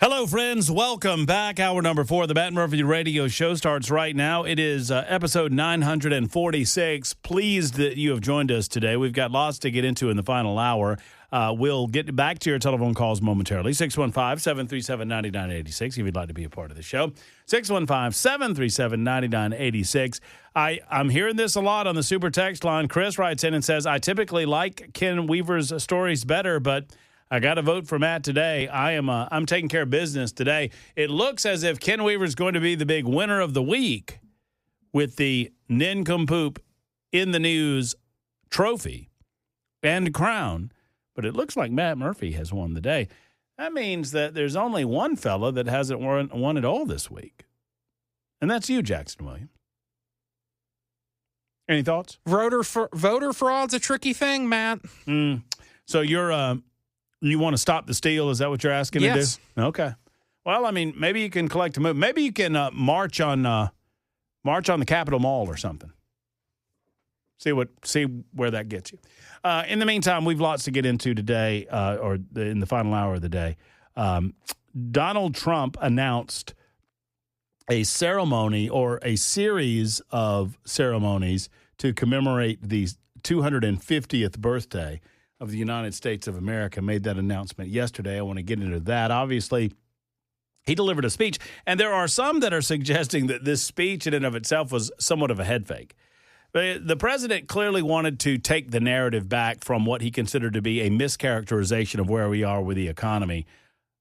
Hello, friends. Welcome back. Hour number 4 of the Matt Murphy Radio Show starts right now. It is episode 946. Pleased that you have joined us today. We've got lots to get into in the final hour. We'll get back to your telephone calls momentarily. 615-737-9986 if you'd like to be a part of the show. 615-737-9986. I'm hearing this a lot on the super text line. Chris writes in and says, I typically like Ken Weaver's stories better, but I got to vote for Matt today. I'm taking care of business today. It looks as if Ken Weaver's going to be the big winner of the week with the Nincompoop in the News trophy and crown. But it looks like Matt Murphy has won the day. That means that there's only one fella that hasn't won it all this week. And that's you, Jackson Williams. Any thoughts? Voter fraud's a tricky thing, Matt. So you want to stop the steal? Is that what you're asking to do? Okay. Well, I mean, maybe you can collect a move. Maybe you can march on the Capitol Mall or something. See where that gets you. In the meantime, we've lots to get into today, in the final hour of the day. Donald Trump announced a ceremony or a series of ceremonies to commemorate the 250th birthday of the United States of America. Made that announcement yesterday. I want to get into that. Obviously, he delivered a speech, and there are some that are suggesting that this speech in and of itself was somewhat of a head fake. But the president clearly wanted to take the narrative back from what he considered to be a mischaracterization of where we are with the economy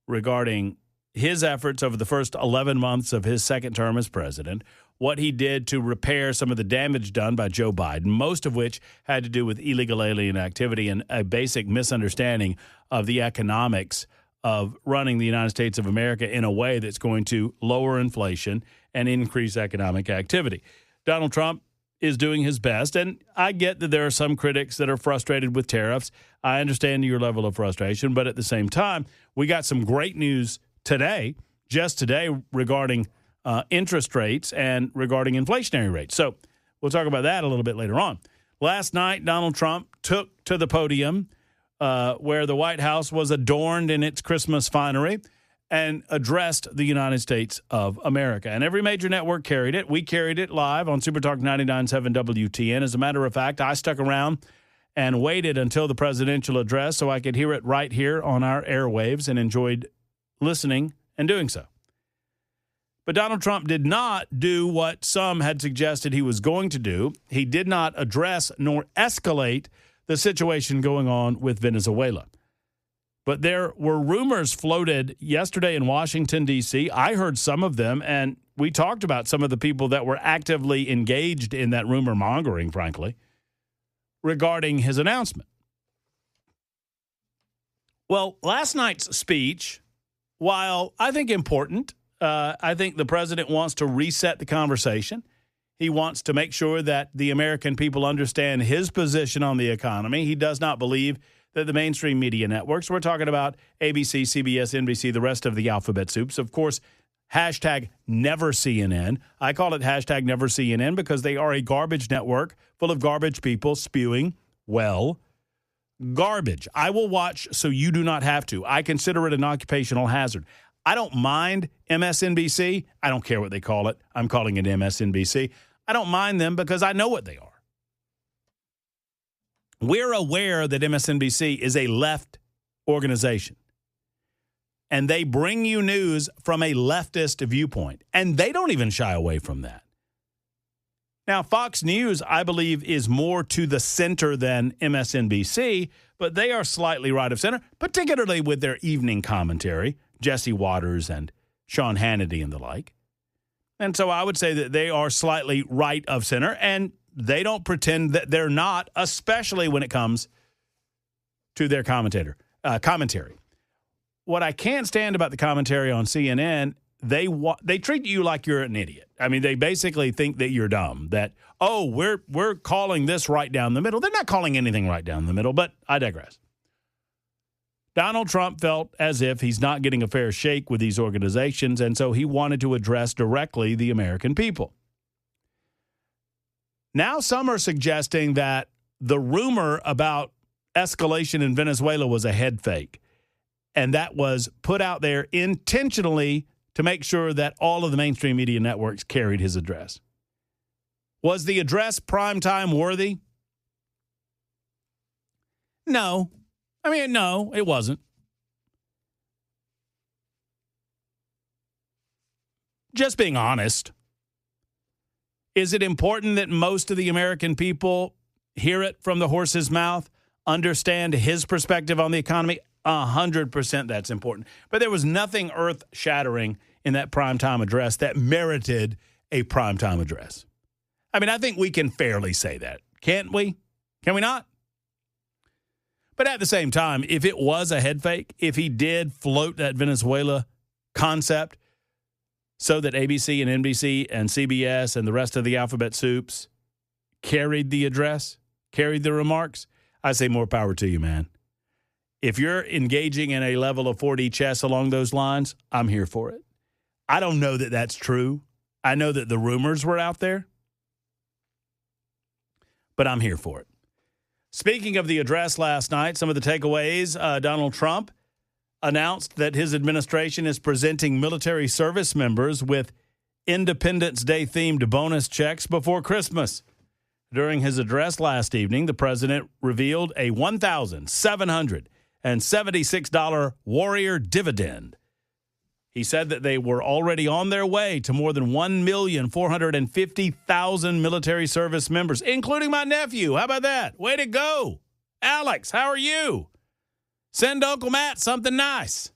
regarding his efforts over the first 11 months of his second term as president, what he did to repair some of the damage done by Joe Biden, most of which had to do with illegal alien activity and a basic misunderstanding of the economics of running the United States of America in a way that's going to lower inflation and increase economic activity. Donald Trump is doing his best, and I get that there are some critics that are frustrated with tariffs. I understand your level of frustration, but at the same time, we got some great news today, just today, regarding interest rates and regarding inflationary rates. So we'll talk about that a little bit later on. Last night, Donald Trump took to the podium where the White House was adorned in its Christmas finery and addressed the United States of America. And every major network carried it. We carried it live on Supertalk 99.7 WTN. As a matter of fact, I stuck around and waited until the presidential address so I could hear it right here on our airwaves and enjoyed listening and doing so. But Donald Trump did not do what some had suggested he was going to do. He did not address nor escalate the situation going on with Venezuela. But there were rumors floated yesterday in Washington, D.C. I heard some of them, and we talked about some of the people that were actively engaged in that rumor mongering, frankly, regarding his announcement. Well, last night's speech, while I think important, I think the president wants to reset the conversation. He wants to make sure that the American people understand his position on the economy. He does not believe that the mainstream media networks, we're talking about ABC, CBS, NBC, the rest of the alphabet soups, of course, hashtag never CNN. I call it hashtag never CNN because they are a garbage network full of garbage people spewing, well, garbage. I will watch so you do not have to. I consider it an occupational hazard. I don't mind MSNBC. I don't care what they call it. I'm calling it MSNBC. I don't mind them because I know what they are. We're aware that MSNBC is a left organization, and they bring you news from a leftist viewpoint, and they don't even shy away from that. Now, Fox News, I believe, is more to the center than MSNBC, but they are slightly right of center, particularly with their evening commentary, Jesse Waters and Sean Hannity and the like. And so I would say that they are slightly right of center, and they don't pretend that they're not, especially when it comes to their commentary. What I can't stand about the commentary on CNN, they treat you like you're an idiot. I mean, they basically think that you're dumb, that, oh, we're calling this right down the middle. They're not calling anything right down the middle, but I digress. Donald Trump felt as if he's not getting a fair shake with these organizations, and so he wanted to address directly the American people. Now some are suggesting that the rumor about escalation in Venezuela was a head fake. And that was put out there intentionally to make sure that all of the mainstream media networks carried his address. Was the address primetime worthy? No. No, it wasn't. Just being honest. Is it important that most of the American people hear it from the horse's mouth, understand his perspective on the economy? 100% that's important. But there was nothing earth-shattering in that primetime address that merited a primetime address. I think we can fairly say that, can't we? Can we not? But at the same time, if it was a head fake, if he did float that Venezuela concept so that ABC and NBC and CBS and the rest of the alphabet soups carried the address, carried the remarks, I say more power to you, man. If you're engaging in a level of 4D chess along those lines, I'm here for it. I don't know that that's true. I know that the rumors were out there, but I'm here for it. Speaking of the address last night, some of the takeaways, Donald Trump announced that his administration is presenting military service members with Independence Day-themed bonus checks before Christmas. During his address last evening, the president revealed a $1,776 Warrior dividend. He said that they were already on their way to more than 1,450,000 military service members, including my nephew. How about that? Way to go. Alex, how are you? Send Uncle Matt something nice.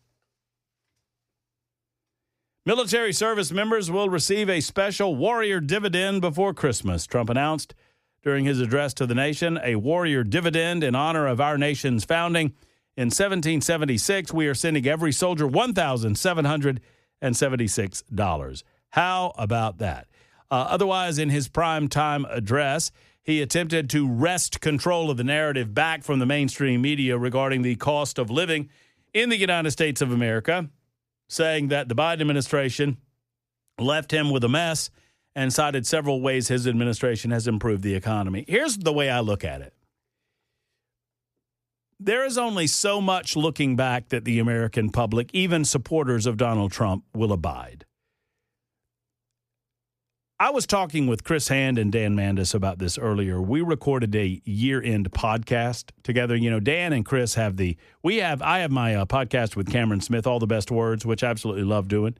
Military service members will receive a special Warrior dividend before Christmas, Trump announced during his address to the nation. A Warrior dividend in honor of our nation's founding. In 1776, we are sending every soldier $1,776. How about that? Otherwise, in his primetime address, he attempted to wrest control of the narrative back from the mainstream media regarding the cost of living in the United States of America, saying that the Biden administration left him with a mess and cited several ways his administration has improved the economy. Here's the way I look at it. There is only so much looking back that the American public, even supporters of Donald Trump, will abide. I was talking with Chris Hand and Dan Mandis about this earlier. We recorded a year-end podcast together. You know, Dan and Chris have I have my podcast with Cameron Smith, All the Best Words, which I absolutely love doing.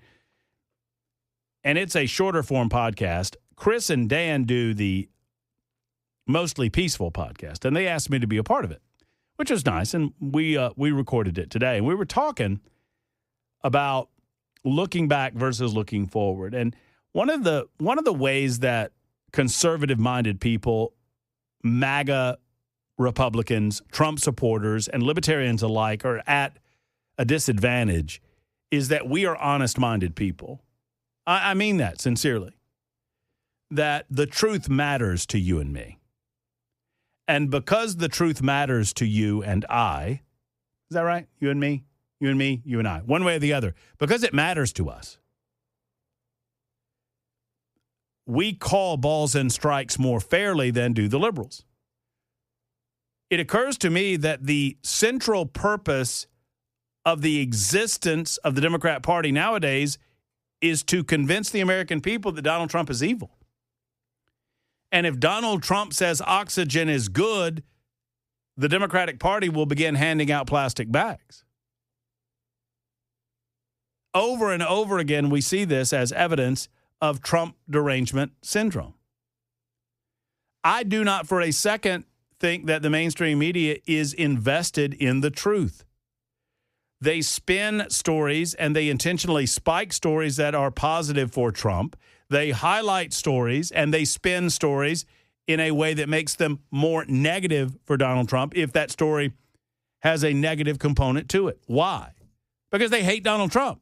And it's a shorter form podcast. Chris and Dan do the Mostly Peaceful podcast, and they asked me to be a part of it, which was nice, and we recorded it today. And we were talking about looking back versus looking forward. And one of the ways that conservative-minded people, MAGA Republicans, Trump supporters, and libertarians alike are at a disadvantage is that we are honest-minded people. I mean that sincerely. That the truth matters to you and me. And because the truth matters to you and I, is that right? You and me, you and me, you and I, one way or the other. Because it matters to us, we call balls and strikes more fairly than do the liberals. It occurs to me that the central purpose of the existence of the Democrat Party nowadays is to convince the American people that Donald Trump is evil. And if Donald Trump says oxygen is good, the Democratic Party will begin handing out plastic bags. Over and over again, we see this as evidence of Trump derangement syndrome. I do not for a second think that the mainstream media is invested in the truth. They spin stories and they intentionally spike stories that are positive for Trump. They highlight stories and they spin stories in a way that makes them more negative for Donald Trump if that story has a negative component to it. Why? Because they hate Donald Trump.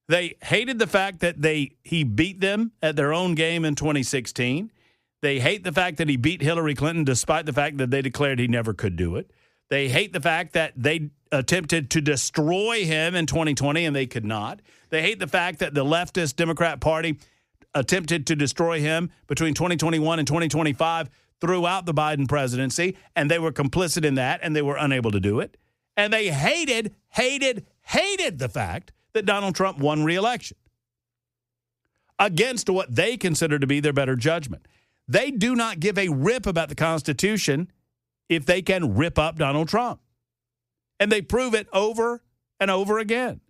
They hated the fact that he beat them at their own game in 2016. They hate the fact that he beat Hillary Clinton despite the fact that they declared he never could do it. They hate the fact that they attempted to destroy him in 2020 and they could not. They hate the fact that the leftist Democrat Party attempted to destroy him between 2021 and 2025 throughout the Biden presidency, and they were complicit in that, and they were unable to do it. And they hated hated the fact that Donald Trump won re-election against what they consider to be their better judgment. They do not give a rip about the Constitution if they can rip up Donald Trump. And they prove it over and over again.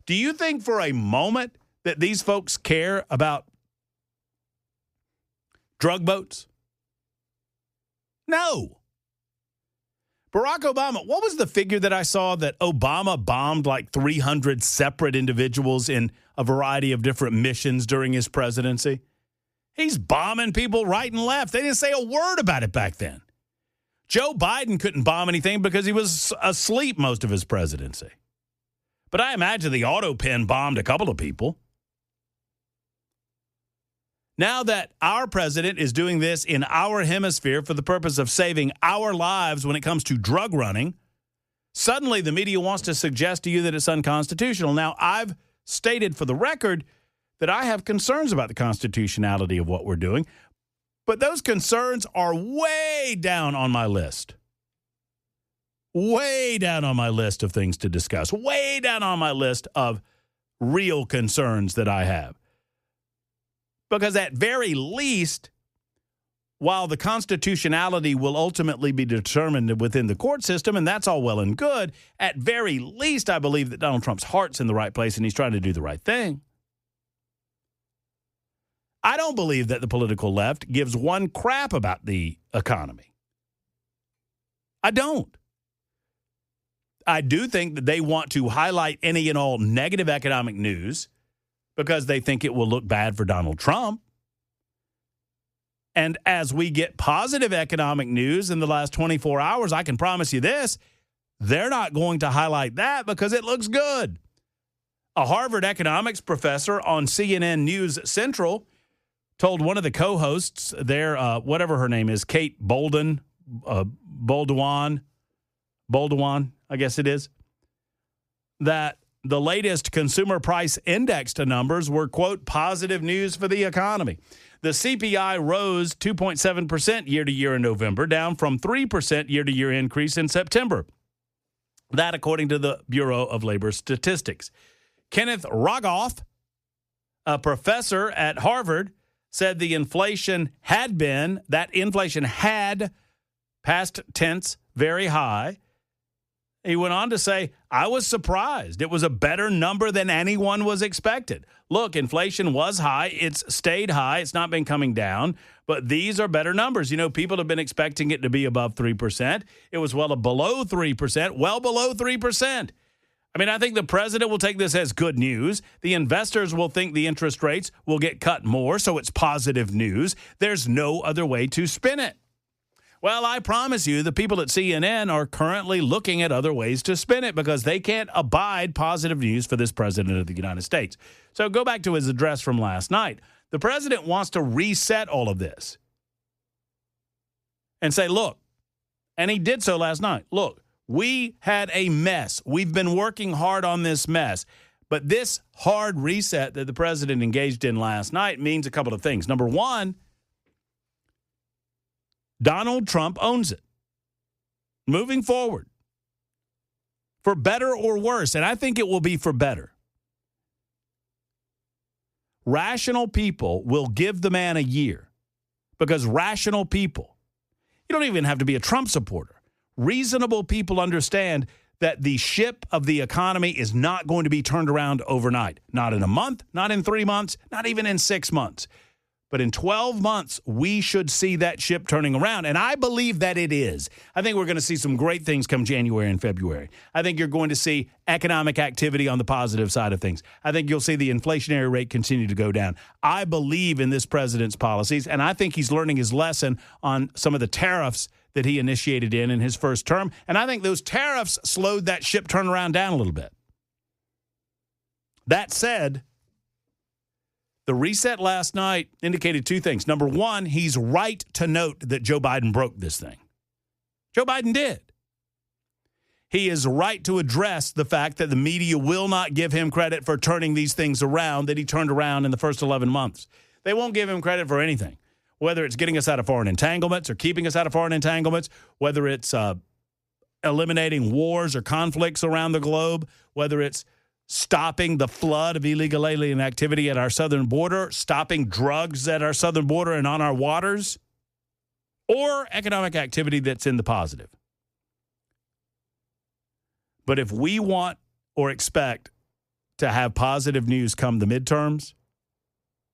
Do you think for a moment that these folks care about drug boats? No. Barack Obama, what was the figure that I saw that Obama bombed like 300 separate individuals in a variety of different missions during his presidency? He's bombing people right and left. They didn't say a word about it back then. Joe Biden couldn't bomb anything because he was asleep most of his presidency. But I imagine the auto pen bombed a couple of people. Now that our president is doing this in our hemisphere for the purpose of saving our lives when it comes to drug running, suddenly the media wants to suggest to you that it's unconstitutional. Now, I've stated for the record that I have concerns about the constitutionality of what we're doing, but those concerns are way down on my list. Way down on my list of things to discuss. Way down on my list of real concerns that I have. Because at very least, while the constitutionality will ultimately be determined within the court system, and that's all well and good, at very least, I believe that Donald Trump's heart's in the right place and he's trying to do the right thing. I don't believe that the political left gives one crap about the economy. I don't. I do think that they want to highlight any and all negative economic news because they think it will look bad for Donald Trump. And as we get positive economic news in the last 24 hours, I can promise you this, they're not going to highlight that because it looks good. A Harvard economics professor on CNN News Central told one of the co-hosts there, whatever her name is, Kate Bolduan, I guess it is, that the latest consumer price index numbers were, quote, positive news for the economy. The CPI rose 2.7% year-to-year in November, down from 3% year-to-year increase in September. That, according to the Bureau of Labor Statistics. Kenneth Rogoff, a professor at Harvard, said the inflation had, past tense, very high. He went on to say, I was surprised. It was a better number than anyone was expected. Look, inflation was high. It's stayed high. It's not been coming down. But these are better numbers. You know, people have been expecting it to be above 3%. It was below 3%, well below 3%. I mean, I think the president will take this as good news. The investors will think the interest rates will get cut more, so it's positive news. There's no other way to spin it. Well, I promise you, the people at CNN are currently looking at other ways to spin it because they can't abide positive news for this president of the United States. So go back to his address from last night. The president wants to reset all of this and say, look, and he did so last night, look, we had a mess. We've been working hard on this mess. But this hard reset that the president engaged in last night means a couple of things. Number one, Donald Trump owns it. Moving forward, for better or worse, and I think it will be for better, rational people will give the man a year because rational people, you don't even have to be a Trump supporter. Reasonable people understand that the ship of the economy is not going to be turned around overnight. Not in a month, not in 3 months, not even in 6 months. But in 12 months, we should see that ship turning around. And I believe that it is. I think we're going to see some great things come January and February. I think you're going to see economic activity on the positive side of things. I think you'll see the inflationary rate continue to go down. I believe in this president's policies, and I think he's learning his lesson on some of the tariffs that he initiated in his first term. And I think those tariffs slowed that ship turnaround down a little bit. That said, the reset last night indicated two things. Number one, he's right to note that Joe Biden broke this thing. Joe Biden did. He is right to address the fact that the media will not give him credit for turning these things around that he turned around in the first 11 months. They won't give him credit for anything, whether it's getting us out of foreign entanglements or keeping us out of foreign entanglements, whether it's eliminating wars or conflicts around the globe, whether it's stopping the flood of illegal alien activity at our southern border, stopping drugs at our southern border and on our waters, or economic activity that's in the positive. But if we want or expect to have positive news come the midterms,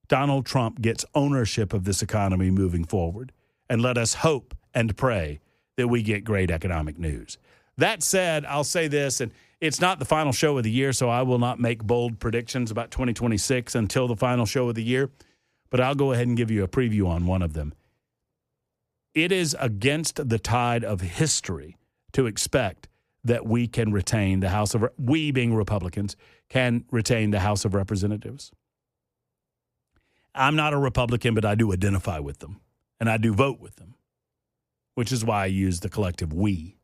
Donald Trump gets ownership of this economy moving forward. And let us hope and pray that we get great economic news. That said, I'll say this, and it's not the final show of the year, so I will not make bold predictions about 2026 until the final show of the year, but I'll go ahead and give you a preview on one of them. It is against the tide of history to expect that we can retain the House of, we being Republicans, can retain the House of Representatives. I'm not a Republican, but I do identify with them, and I do vote with them, which is why I use the collective we.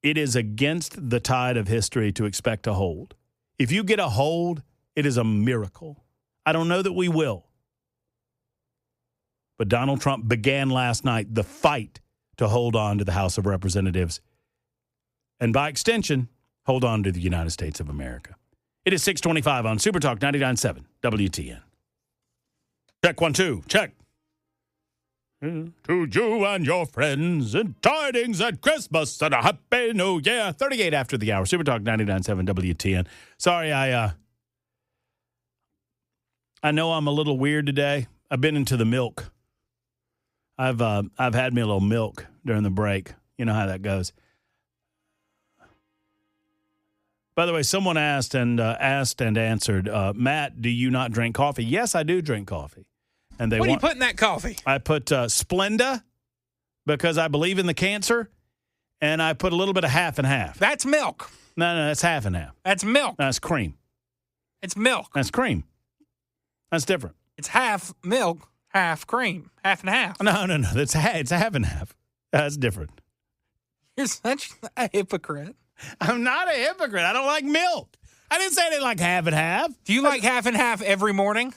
It is against the tide of history to expect a hold. If you get a hold, it is a miracle. I don't know that we will. But Donald Trump began last night the fight to hold on to the House of Representatives and, by extension, hold on to the United States of America. It is 6:25 on Super Talk 99.7 WTN. Check 1, 2, check. To you and your friends, and tidings at Christmas and a happy new year. 38 after the hour. Super Talk 99.7 WTN. Sorry, I know I'm a little weird today. I've been into the milk. I've had me a little milk during the break. You know how that goes. By the way, someone asked and answered, Matt, do you not drink coffee? Yes, I do drink coffee. And what do you put in that coffee? I put Splenda because I believe in the cancer, and I put a little bit of half and half. That's milk. No, that's half and half. That's milk. That's cream. It's milk. That's cream. That's different. It's half milk, half cream, half and half. No. It's a half and half. That's different. You're such a hypocrite. I'm not a hypocrite. I don't like milk. I didn't say I didn't like half and half. Do you like half and half every morning?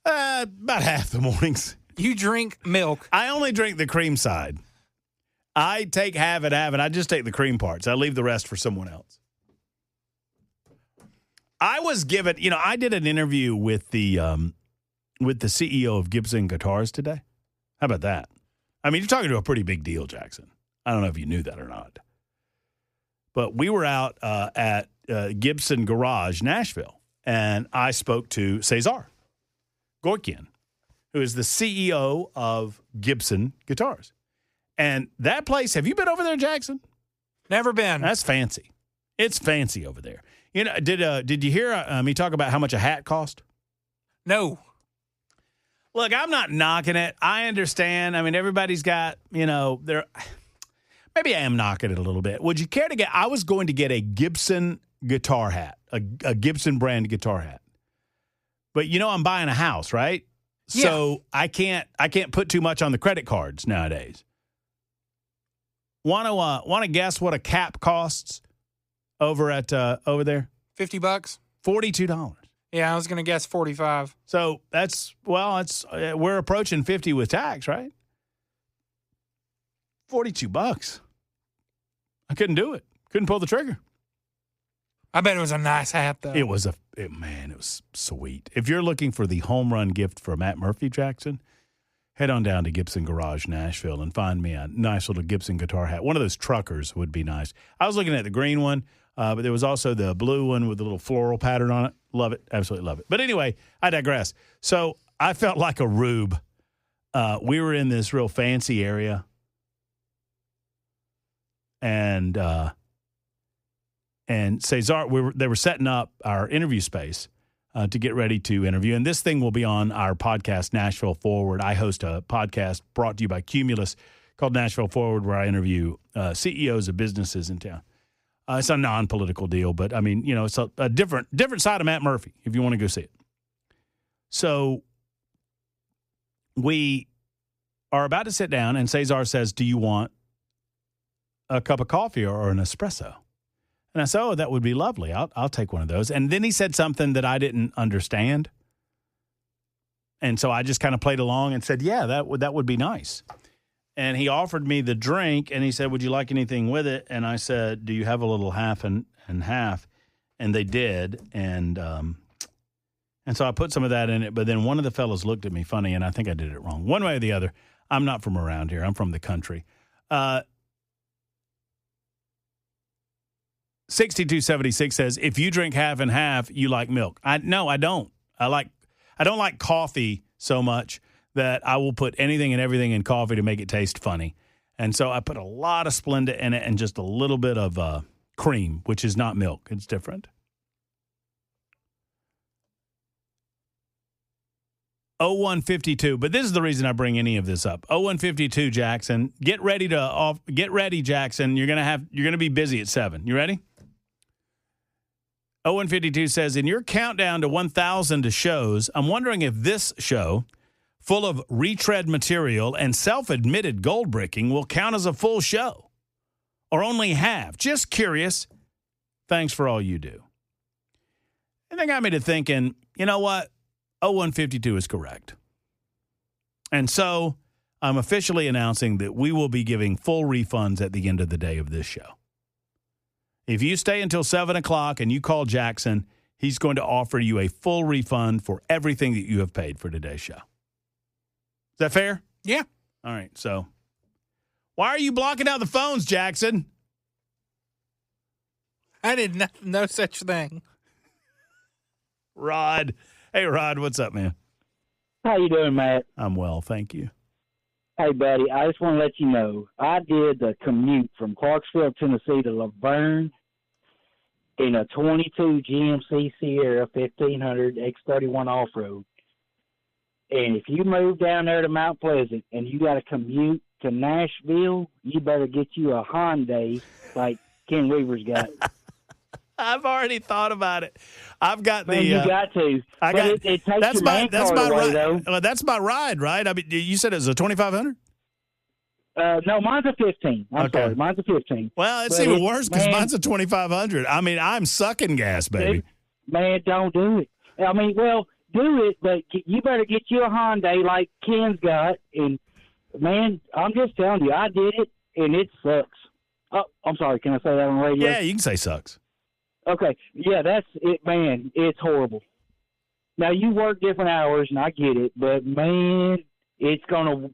About half the mornings. You drink milk. I only drink the cream side. I take half and half, and I just take the cream parts. I leave the rest for someone else. I was given, I did an interview with the CEO of Gibson Guitars today. How about that? I mean, you're talking to a pretty big deal, Jackson. I don't know if you knew that or not. But we were out at Gibson Garage, Nashville, and I spoke to Cesar Gorkian, who is the CEO of Gibson Guitars. And that place, have you been over there, Jackson? Never been. That's fancy. It's fancy over there. Did you hear me talk about how much a hat cost? No. Look, I'm not knocking it. I understand. I mean, everybody's got, their... Maybe I am knocking it a little bit. Would you care to get... I was going to get a Gibson guitar hat, a Gibson brand guitar hat. But I'm buying a house, right? Yeah. So I can't put too much on the credit cards nowadays. Want to guess what a cap costs over there? $50. $42. Yeah, I was going to guess 45. So we're approaching 50 with tax, right? $42. I couldn't do it. Couldn't pull the trigger. I bet it was a nice hat, though. It was sweet. If you're looking for the home run gift for Matt Murphy, Jackson, head on down to Gibson Garage, Nashville, and find me a nice little Gibson guitar hat. One of those truckers would be nice. I was looking at the green one, but there was also the blue one with the little floral pattern on it. Love it. Absolutely love it. But anyway, I digress. So I felt like a rube. We were in this real fancy area. And Cesar, they were setting up our interview space to get ready to interview. And this thing will be on our podcast, Nashville Forward. I host a podcast brought to you by Cumulus called Nashville Forward, where I interview CEOs of businesses in town. It's a non-political deal, but I mean, it's a different side of Matt Murphy if you want to go see it. So we are about to sit down, and Cesar says, "Do you want a cup of coffee or an espresso?" And I said, "Oh, that would be lovely. I'll take one of those." And then he said something that I didn't understand. And so I just kind of played along and said, "Yeah, that would be nice." and he offered me the drink, and he said, "Would you like anything with it?" And I said, "Do you have a little half and half?" And they did, and so I put some of that in it. But then one of the fellows looked at me funny, and I think I did it wrong. One way or the other, I'm not from around here. I'm from the country. 6276 says, if you drink half and half, you like milk. No, I don't. I don't like coffee so much that I will put anything and everything in coffee to make it taste funny. And so I put a lot of Splenda in it and just a little bit of cream, which is not milk. It's different. 0152, but this is the reason I bring any of this up. 0152, Jackson. Get ready, Jackson. You're gonna be busy at 7. You ready? 0152 says, in your countdown to 1,000 shows, I'm wondering if this show, full of retread material and self-admitted gold bricking, will count as a full show or only half. Just curious. Thanks for all you do. And that got me to thinking, you know what? 0152 is correct. And so I'm officially announcing that we will be giving full refunds at the end of the day of this show. If you stay until 7 o'clock and you call Jackson, he's going to offer you a full refund for everything that you have paid for today's show. Is that fair? Yeah. All right. So why are you blocking out the phones, Jackson? I did no such thing. Rod. Hey, Rod, what's up, man? How you doing, Matt? I'm well, thank you. Hey, buddy, I just want to let you know, I did the commute from Clarksville, Tennessee to Laverne in a 22 GMC Sierra 1500 X31 off-road. And if you move down there to Mount Pleasant and you got to commute to Nashville, you better get you a Hyundai like Ken Weaver's got. I've already thought about it. I've got the. Man, you got to. It takes that's your my ride. Well, that's my ride, right? I mean, you said it was a 2,500. No, mine's a 15. I'm sorry, mine's a 15. Well, it's even worse because mine's a 2,500. I mean, I'm sucking gas, baby. Man, don't do it. I mean, well, do it, but you better get you a Hyundai like Ken's got. And man, I'm just telling you, I did it, and it sucks. Oh, I'm sorry. Can I say that on the radio? Yeah, you can say sucks. Okay, yeah, that's it, man. It's horrible. Now you work different hours, and I get it, but man, it's gonna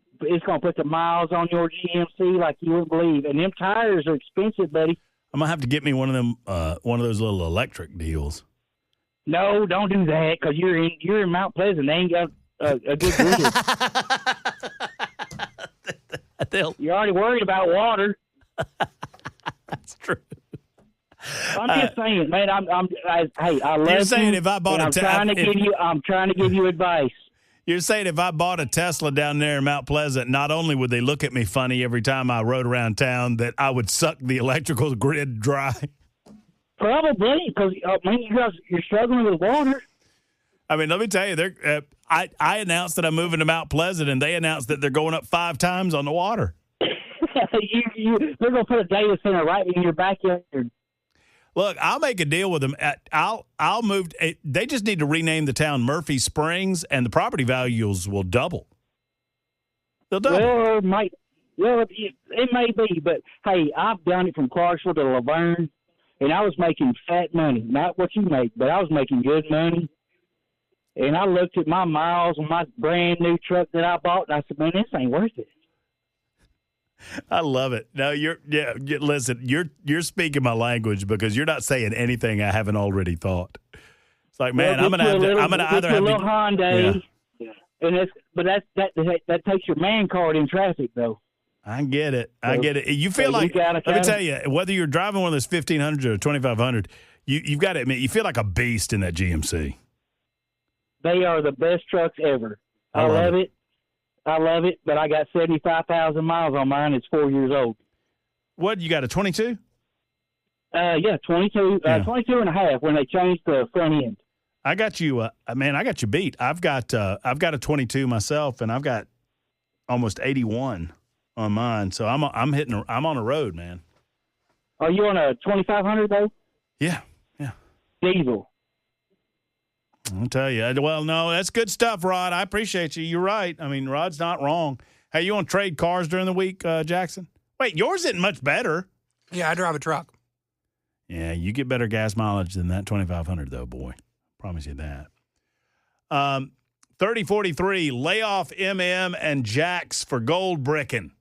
put the miles on your GMC like you wouldn't believe. And them tires are expensive, buddy. I'm gonna have to get me one of them, one of those little electric deals. No, don't do that because you're in Mount Pleasant. They ain't got a good grid. You're already worried about water. That's true. I'm just saying, man. I love you. You're saying if I bought I'm trying to give you advice. You're saying if I bought a Tesla down there in Mount Pleasant, not only would they look at me funny every time I rode around town, that I would suck the electrical grid dry. Probably, because you're struggling with water. I mean, let me tell you, I announced that I'm moving to Mount Pleasant, and they announced that they're going up 5 times on the water. They're going to put a data center right in your backyard. Look, I'll make a deal with them. I'll move. They just need to rename the town Murphy Springs, and the property values will double. They'll double. Well, it may be, but hey, I've done it from Clarksville to Laverne, and I was making fat money. Not what you make, but I was making good money. And I looked at my miles on my brand new truck that I bought, and I said, "Man, this ain't worth it." I love it. No, listen, you're speaking my language because you're not saying anything I haven't already thought. It's like, man, I'm gonna either have a little Hyundai, and that takes your man card in traffic though. I get it. You feel like, let me tell you, whether you're driving one of those 1,500 or 2,500, you've got to admit, you feel like a beast in that GMC. They are the best trucks ever. I love it. I love it, but I got 75,000 miles on mine. It's 4 years old. What, you got a 22? Yeah, 22, 22 and a half when they changed the front end. I got you, man, I got you beat. I've got a 22 myself, and I've got almost 81 on mine. So I'm on a road, man. Are you on a 2,500 though? Yeah. Diesel. I'll tell you. Well, no, that's good stuff, Rod. I appreciate you. You're right. I mean, Rod's not wrong. Hey, you want to trade cars during the week, Jackson? Wait, yours isn't much better. Yeah, I drive a truck. Yeah, you get better gas mileage than that 2,500, though, boy. Promise you that. 3043, lay off MM and Jax for gold bricking.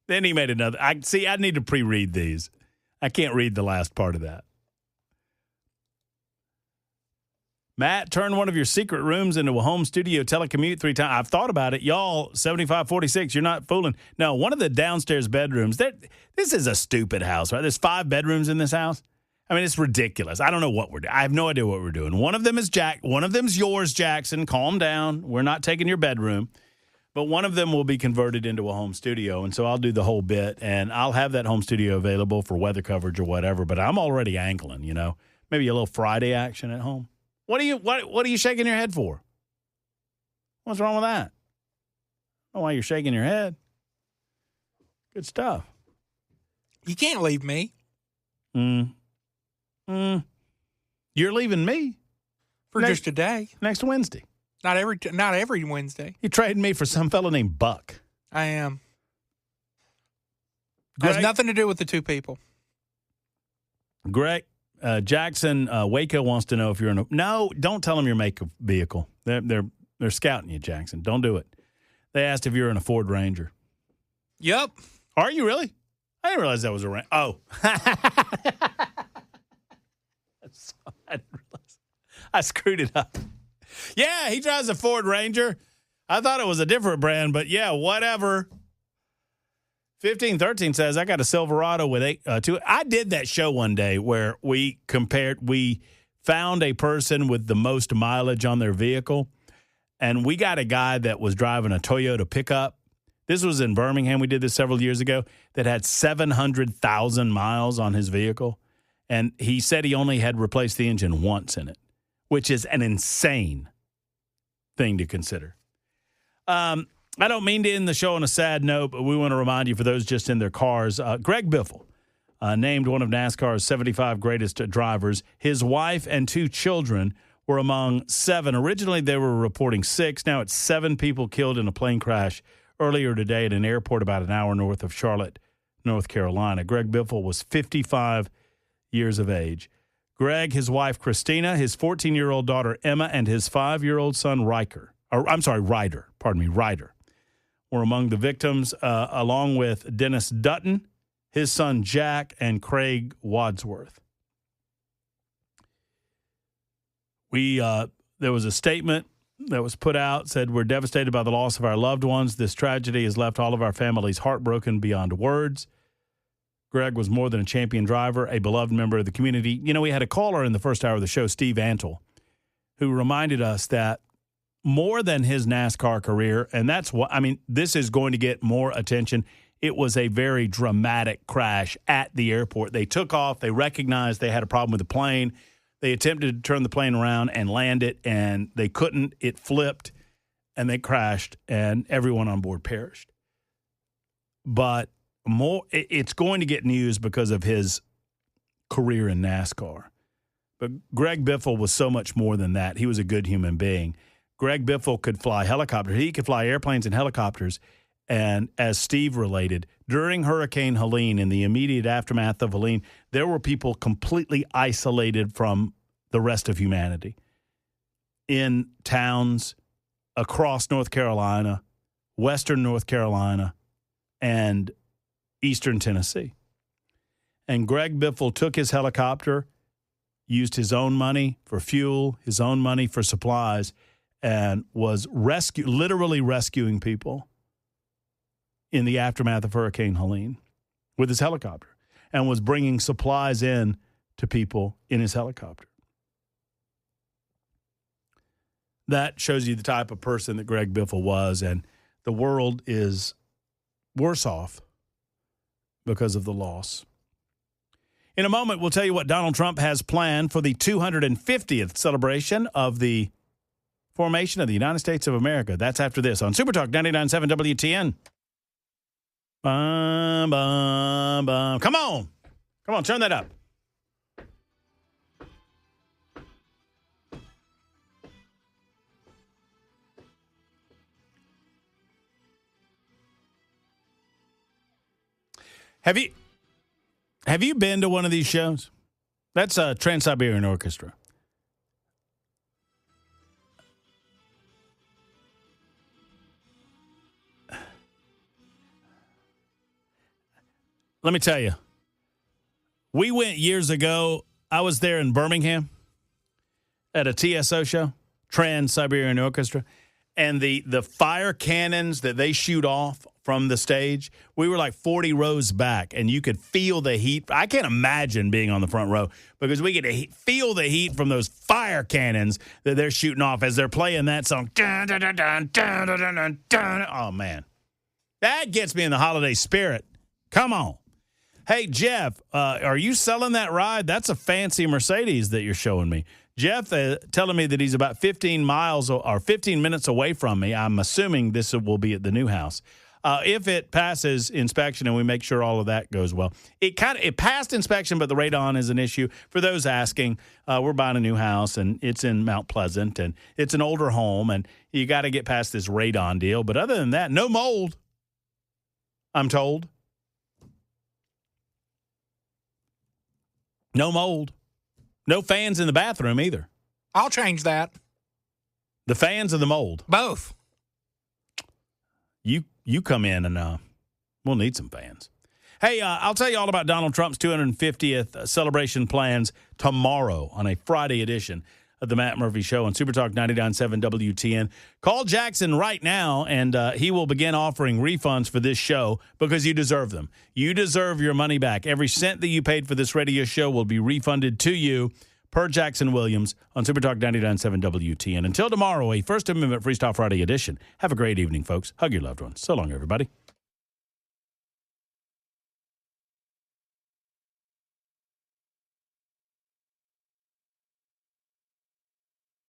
Then he made another. I need to pre-read these. I can't read the last part of that. Matt, turn one of your secret rooms into a home studio, telecommute 3 times. I've thought about it. Y'all, 7546, you're not fooling. No, one of the downstairs bedrooms, this is a stupid house, right? There's 5 bedrooms in this house. I mean, it's ridiculous. I don't know what we're doing. I have no idea what we're doing. One of them is one of them's yours, Jackson. Calm down. We're not taking your bedroom. But one of them will be converted into a home studio, and so I'll do the whole bit, and I'll have that home studio available for weather coverage or whatever, but I'm already angling, you know. Maybe a little Friday action at home. What are you shaking your head for? What's wrong with that? I don't know why you're shaking your head. Good stuff. You can't leave me. You're leaving me for just a day. Next Wednesday. Not every Wednesday. You're trading me for some fella named Buck. I am. Has nothing to do with the 2 people. Greg, Jackson, Waco wants to know if you're in a... No, don't tell them your make of vehicle. They're scouting you, Jackson. Don't do it. They asked if you're in a Ford Ranger. Yep. Are you really? I didn't realize that was a Ranger. Oh. I didn't realize. I screwed it up. Yeah, he drives a Ford Ranger. I thought it was a different brand, but yeah, whatever. 1513 says, I got a Silverado with 2. I did that show one day where we found a person with the most mileage on their vehicle, and we got a guy that was driving a Toyota pickup. This was in Birmingham. We did this several years ago, that had 700,000 miles on his vehicle, and he said he only had replaced the engine once in it, which is an insane thing to consider. I don't mean to end the show on a sad note, but we want to remind you, for those just in their cars, Greg Biffle, named one of NASCAR's 75 greatest drivers. His wife and 2 children were among 7. Originally, they were reporting 6. Now it's 7 people killed in a plane crash earlier today at an airport about an hour north of Charlotte, North Carolina. Greg Biffle was 55 years of age. Greg, his wife, Christina, his 14-year-old daughter, Emma, and his 5-year-old son, Ryder, were among the victims, along with Dennis Dutton, his son, Jack, and Craig Wadsworth. There was a statement that was put out, said, we're devastated by the loss of our loved ones. This tragedy has left all of our families heartbroken beyond words. Greg was more than a champion driver, a beloved member of the community. You know, we had a caller in the first hour of the show, Steve Antle, who reminded us that more than his NASCAR career, and that's what, I mean, this is going to get more attention. It was a very dramatic crash at the airport. They took off. They recognized they had a problem with the plane. They attempted to turn the plane around and land it, and they couldn't. It flipped, and they crashed, and everyone on board perished. But it's going to get news because of his career in NASCAR. But Greg Biffle was so much more than that. He was a good human being. Greg Biffle could fly helicopters. He could fly airplanes and helicopters. And as Steve related, during Hurricane Helene, in the immediate aftermath of Helene, there were people completely isolated from the rest of humanity in towns across North Carolina, western North Carolina, and eastern Tennessee. And Greg Biffle took his helicopter, used his own money for fuel, his own money for supplies, and was literally rescuing people in the aftermath of Hurricane Helene with his helicopter, and was bringing supplies in to people in his helicopter. That shows you the type of person that Greg Biffle was, and the world is worse off because of the loss. In a moment, we'll tell you what Donald Trump has planned for the 250th celebration of the formation of the United States of America. That's after this on Super Talk 99.7 WTN. Bum, bum, bum. Come on, turn that up. Have you been to one of these shows? That's a Trans-Siberian Orchestra. Let me tell you, we went years ago. I was there in Birmingham at a TSO show, Trans-Siberian Orchestra, and the fire cannons that they shoot off from the stage, we were like 40 rows back, and you could feel the heat. I can't imagine being on the front row because we get to feel the heat from those fire cannons that they're shooting off as they're playing that song. Dun, dun, dun, dun, dun, dun, dun, dun. Oh, man. That gets me in the holiday spirit. Come on. Hey, Jeff, are you selling that ride? That's a fancy Mercedes that you're showing me. Jeff telling me that he's about 15 miles or 15 minutes away from me. I'm assuming this will be at the new house. If it passes inspection and we make sure all of that goes well. It passed inspection, but the radon is an issue. For those asking, we're buying a new house, and it's in Mount Pleasant, and it's an older home, and you got to get past this radon deal. But other than that, no mold, I'm told. No mold. No fans in the bathroom either. I'll change that. The fans or the mold? Both. You come in and we'll need some fans. Hey, I'll tell you all about Donald Trump's 250th celebration plans tomorrow on a Friday edition of the Matt Murphy Show on Super Talk 99.7 WTN. Call Jackson right now, and he will begin offering refunds for this show because you deserve them. You deserve your money back. Every cent that you paid for this radio show will be refunded to you per Jackson Williams on Super Talk 99.7 WTN. Until tomorrow, a First Amendment Freestyle Friday edition. Have a great evening, folks. Hug your loved ones. So long, everybody.